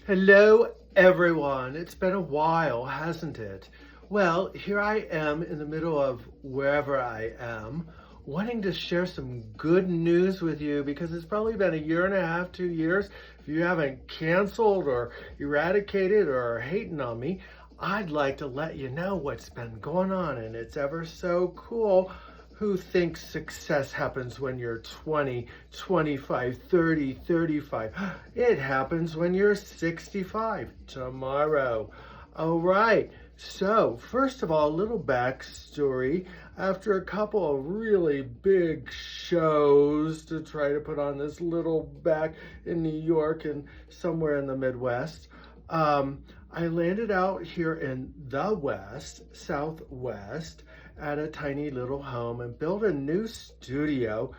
Hello, everyone. It's been a while, hasn't it? Well, here I am in the middle of wherever I am, wanting to share some good news with you because it's probably been a year and a half, 2 years. If you haven't canceled or eradicated or are hating on me, I'd like to let you know what's been going on, and it's ever so cool. Who thinks success happens when you're 20, 25, 30, 35? It happens when you're 65 tomorrow. All right. So, first of all, a little backstory. After a couple of really big shows to try to put on this little back in New York and somewhere in the Midwest, I landed out here in the West, Southwest, at a tiny little home and built a new studio.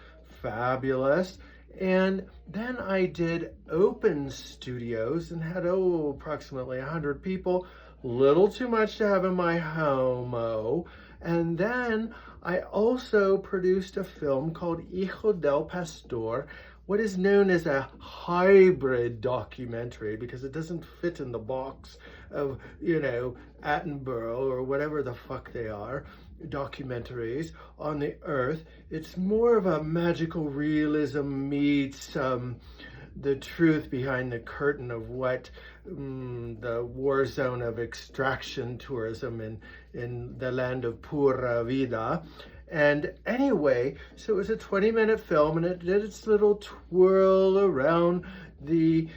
Fabulous. And then I did open studios and had, approximately 100 people. Little too much to have in my home. And then I also produced a film called Hijo del Pastor, what is known as a hybrid documentary because it doesn't fit in the box of, Attenborough or whatever the fuck they are, documentaries on the earth. It's more of a magical realism meets the truth behind the curtain of what the war zone of extraction tourism in the land of Pura Vida. And anyway, so it was a 20-minute film and it did its little twirl around the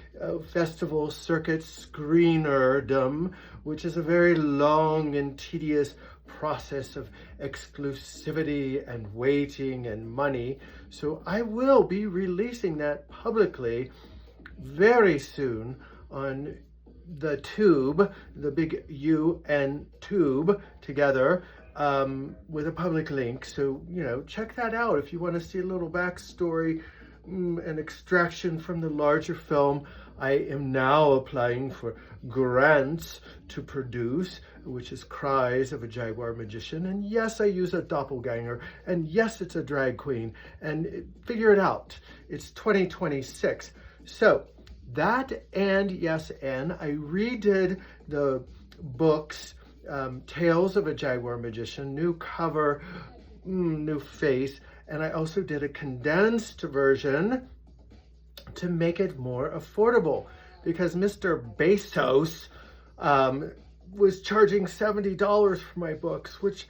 festival circuit screenerdom, which is a very long and tedious process of exclusivity and waiting and money. So I will be releasing that publicly very soon on the tube, the big UN tube together, with a public link. So, check that out if you want to see a little backstory and extraction from the larger film. I am now applying for grants to produce, which is Cries of a Jaguar Magician. And yes, I use a doppelganger. And yes, it's a drag queen. And figure it out. It's 2026. So that and yes, and I redid the books, Tales of a Jaguar Magician, new cover, new face. And I also did a condensed version to make it more affordable because Mr. Bezos was charging $70 for my books, which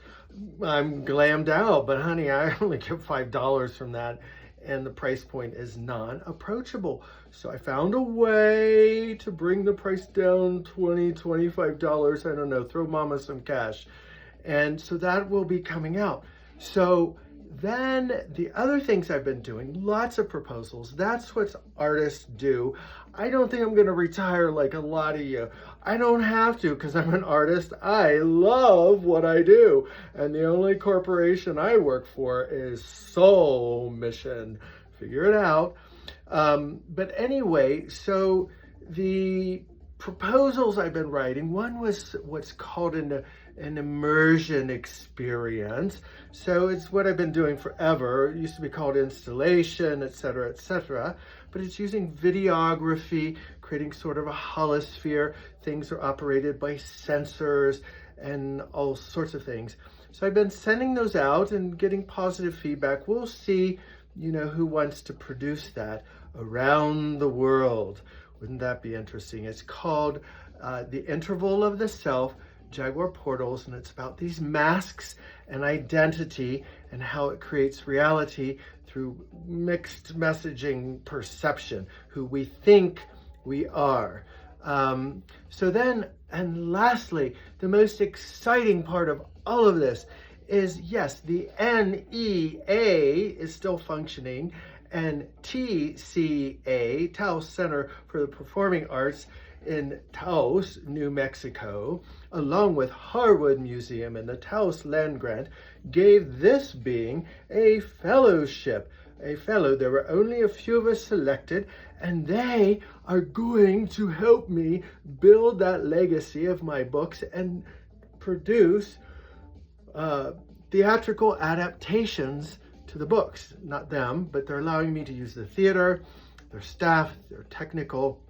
I'm glammed out, but honey, I only get $5 from that, and the price point is non-approachable. So I found a way to bring the price down $20, $25, I don't know, throw mama some cash. And so that will be coming out. So then the other things I've been doing, lots of proposals. That's what artists do. I don't think I'm going to retire like a lot of you. I don't have to because I'm an artist. I love what I do. And the only corporation I work for is Soul Mission. Figure it out. But anyway, so the proposals I've been writing, one was what's called an immersion experience. So it's what I've been doing forever. It used to be called installation, etc., etc. But it's using videography, creating sort of a holosphere. Things are operated by sensors and all sorts of things. So I've been sending those out and getting positive feedback. We'll see, who wants to produce that around the world. Wouldn't that be interesting? It's called The Interval of the Self, Jaguar Portals, and it's about these masks and identity and how it creates reality through mixed messaging perception, who we think we are. So then, and lastly, the most exciting part of all of this is, yes, the NEA is still functioning, and TCA, Taos Center for the Performing Arts in Taos, New Mexico, along with Harwood Museum and the Taos Land Grant, gave this being a fellowship. There were only a few of us selected, and they are going to help me build that legacy of my books and produce theatrical adaptations to the books. Not them, but they're allowing me to use the theater, their staff, their technical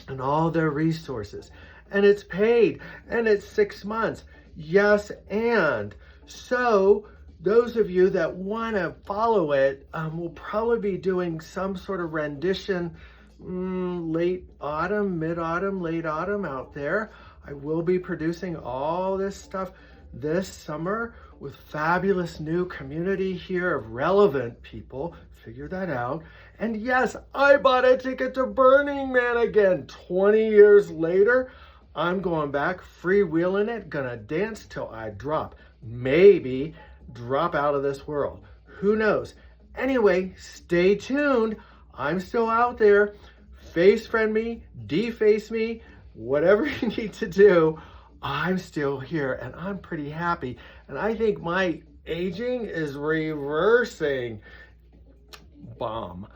and all their resources. And it's paid, and it's 6 months. Yes, and so those of you that want to follow it will probably be doing some sort of rendition late autumn, mid-autumn, late autumn out there. I will be producing all this stuff this summer with fabulous new community here of relevant people. Figure that out. And yes, I bought a ticket to Burning Man again. 20 years later, I'm going back, freewheeling it, gonna dance till I drop. Maybe drop out of this world. Who knows? Anyway, stay tuned. I'm still out there. Face friend me, deface me, whatever you need to do. I'm still here and I'm pretty happy. And I think my aging is reversing. Bomb.